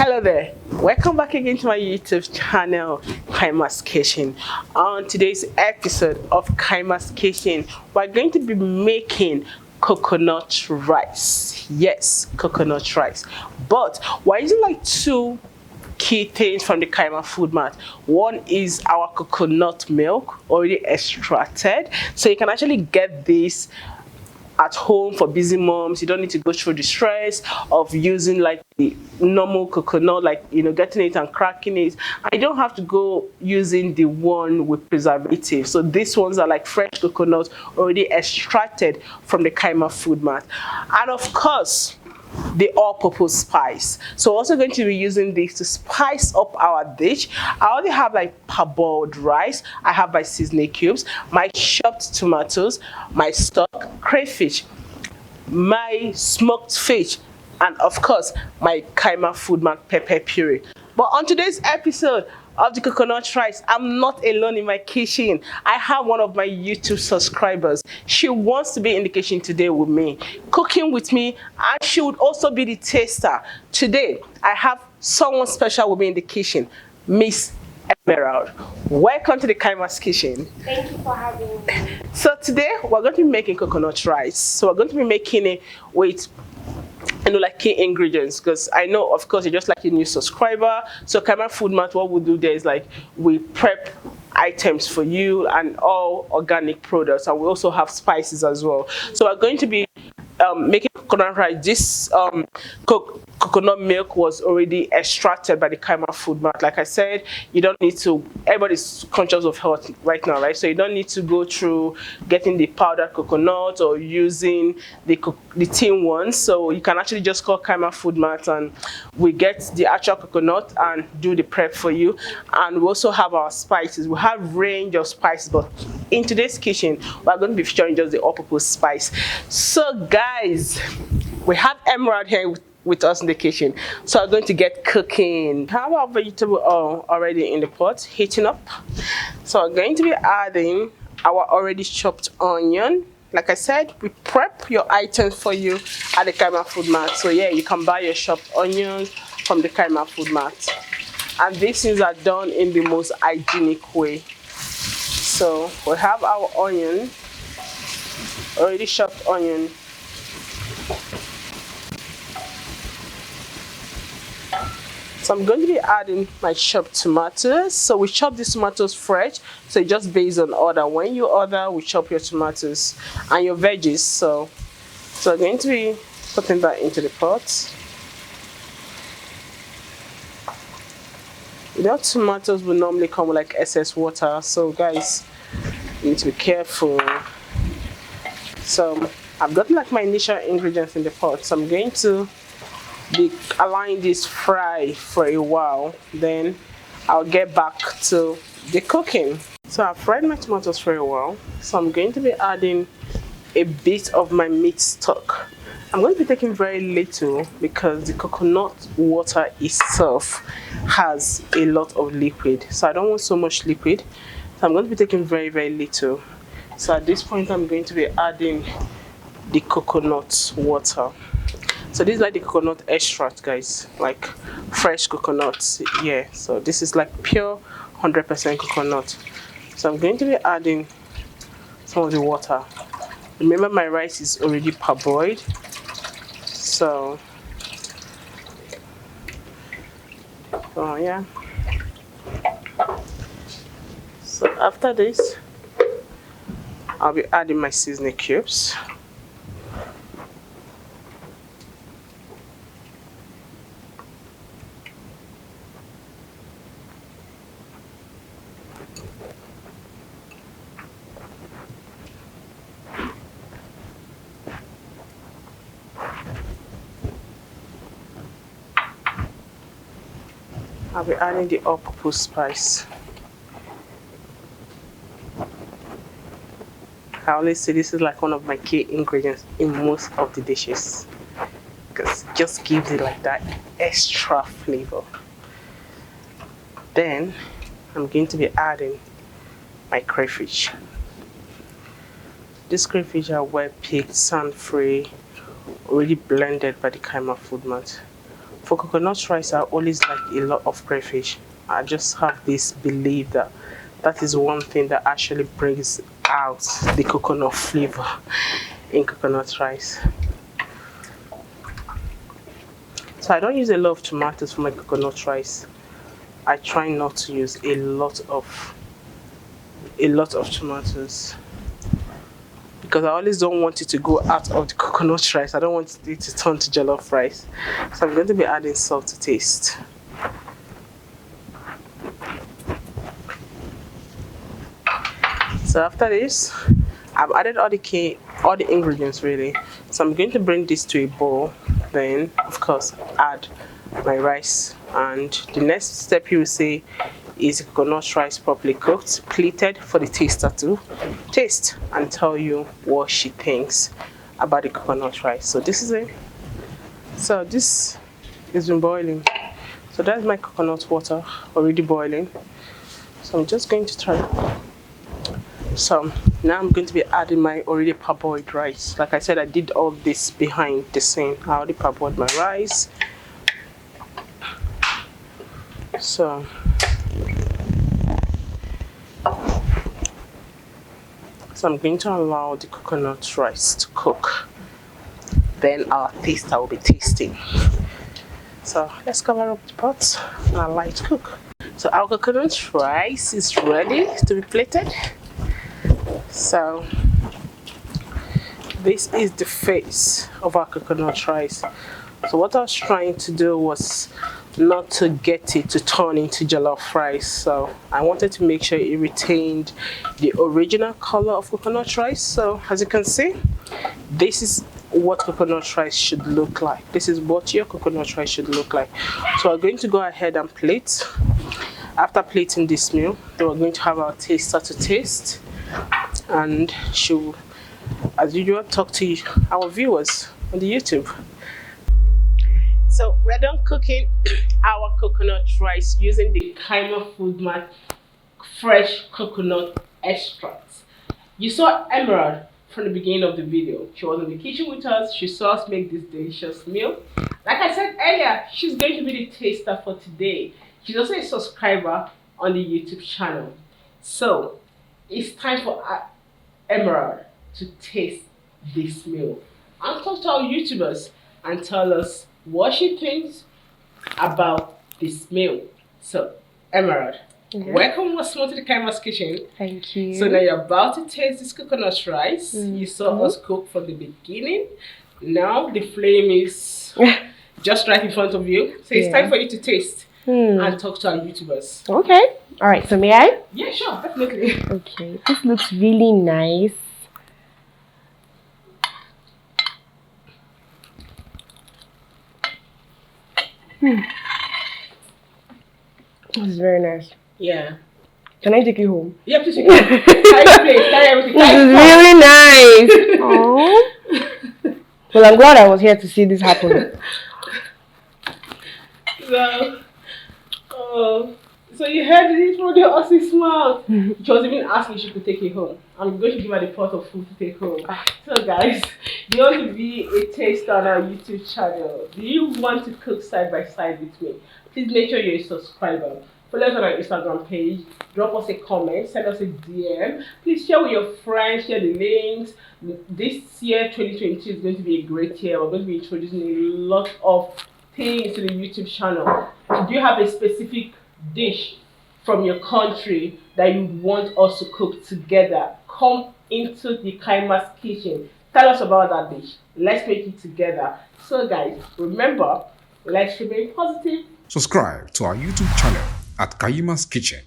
Hello there, welcome back again to my YouTube channel, Kayima's Kitchen. On today's episode of Kayima's Kitchen, we're going to be making coconut rice. Yes, coconut rice, but we're using like two key things from the Kayima food mart. One is our coconut milk, already extracted, so you can actually get this at home for busy moms. You don't need to go through the stress of using like the normal coconut, like getting it and cracking it. I don't have to go using the one with preservatives. So these ones are like fresh coconut already extracted from the Kayima food mart. And of course, the all-purpose spice. So also going to be using this to spice up our dish. I already have like parboiled rice, I have my seasoning cubes, my chopped tomatoes, my stock crayfish, my smoked fish, and of course my Kayima food mart pepper puree. But on today's episode of the coconut rice, I'm not alone in my kitchen. I have one of my YouTube subscribers. She wants to be in the kitchen today with me, cooking with me, and she would also be the taster. Today, I have someone special with me in the kitchen, Miss Emerald. Welcome to the Kayima's Kitchen. Thank you for having me. So today, we're going to be making coconut rice. So we're going to be making it with like key ingredients, because I know of course you're just like a new subscriber. So Kayima food mart, what we do there is like we prep items for you and all organic products, and we also have spices as well. So we're going to be making coconut rice. This coconut milk was already extracted by the Kayima food mart. Like I said, you don't need to, everybody's conscious of health right now, right? So you don't need to go through getting the powdered coconut or using the tin ones. So you can actually just call Kayima food mart and we get the actual coconut and do the prep for you. And we also have our spices. We have range of spices, but in today's kitchen we're going to be featuring just the all-purpose spice. So guys, we have Emerald here with us in the kitchen, so I'm going to get cooking. Have our vegetable oil already in the pot heating up, so I'm going to be adding our already chopped onion. Like I said, we prep your items for you at the Kayima food mart. So yeah, you can buy your chopped onions from the Kayima food mart, and these things are done in the most hygienic way. So we have our onion, already chopped onion. So I'm going to be adding my chopped tomatoes. So we chop these tomatoes fresh, so just based on order. When you order, we chop your tomatoes and your veggies. So I'm going to be putting that into the pot. Tomatoes will normally come with like excess water, so guys, you need to be careful. So I've got like my initial ingredients in the pot, so I'm going to be allowing this fry for a while, then I'll get back to the cooking. So I've fried my tomatoes for a while, so I'm going to be adding a bit of my meat stock. I'm going to be taking very little because the coconut water itself has a lot of liquid, so I don't want so much liquid, so I'm going to be taking very little. So at this point I'm going to be adding the coconut water. So this is like the coconut extract, guys, like fresh coconuts. Yeah, so this is like pure 100% coconut. So I'm going to be adding some of the water. Remember, my rice is already parboiled, so yeah. So after this, I'll be adding my seasoning cubes. I'll be adding the all-purpose spice. I always say this is like one of my key ingredients in most of the dishes, because it just gives it like that extra flavor. Then I'm going to be adding my crayfish. These crayfish are well picked, sand free, already blended by the Kayima food mart for coconut rice, I always like a lot of crayfish. I just have this belief that that is one thing that actually brings out the coconut flavor in coconut rice. So I don't use a lot of tomatoes for my coconut rice. I try not to use a lot of tomatoes because I always don't want it to go out of the coconut rice. I don't want it to turn to jollof rice. So I'm going to be adding salt to taste. So after this, I've added all the ingredients really. So I'm going to bring this to a bowl. Then, of course, add my rice. And the next step you will see is coconut rice properly cooked, plated for the taster to taste and tell you what she thinks about the coconut rice. So this is it. So this has been boiling. So that's my coconut water already boiling. So I'm just going to try. So now I'm going to be adding my already parboiled rice. Like I said, I did all this behind the scene. I already parboiled my rice. So I'm going to allow the coconut rice to cook. Then our taster will be tasting. So let's cover up the pot and allow it to cook. So our coconut rice is ready to be plated. So this is the face of our coconut rice. So what I was trying to do was not to get it to turn into jollof rice. So I wanted to make sure it retained the original color of coconut rice. So as you can see, this is what coconut rice should look like. This is what your coconut rice should look like. So we're going to go ahead and plate. After plating this meal, then we're going to have our taster to taste. And she will, as usual, talk to our viewers on the YouTube. So we're done cooking our coconut rice using the Kayima Food Mart fresh coconut extract. You saw Emerald from the beginning of the video. She was in the kitchen with us. She saw us make this delicious meal. Like I said earlier, she's going to be the taster for today. She's also a subscriber on the YouTube channel. So it's time for Emerald to taste this meal and talk to our YouTubers and tell us what she thinks about this meal. So, Emerald, welcome once more to the Kaima's kitchen. Thank you. So now you're about to taste this coconut rice. You saw us cook from the beginning. Now the flame is just right in front of you. So it's time for you to taste and talk to our YouTubers. Okay. All right. So may I? Yeah, sure, definitely. Okay. This looks really nice. This is very nice. Yeah. Can I take you home? Yeah, please. Carry the plate, carry everything. This is really nice. Oh. Well, I'm glad I was here to see this happen. So you heard it from the horse's mouth. She was even asking if she could take it home. I'm going to give her the pot of food to take home. So guys, do you want to be a taster on our YouTube channel? Do you want to cook side by side with me? Please make sure you're a subscriber. Follow us on our Instagram page. Drop us a comment. Send us a DM. Please share with your friends. Share the links. This year, 2022, is going to be a great year. We're going to be introducing a lot of things to the YouTube channel. Do you have a specific dish from your country that you want us to cook together? Come into the Kaima's kitchen. Tell us about that dish. Let's make it together. So guys, remember, let's remain positive. Subscribe to our YouTube channel at Kayima's Kitchen.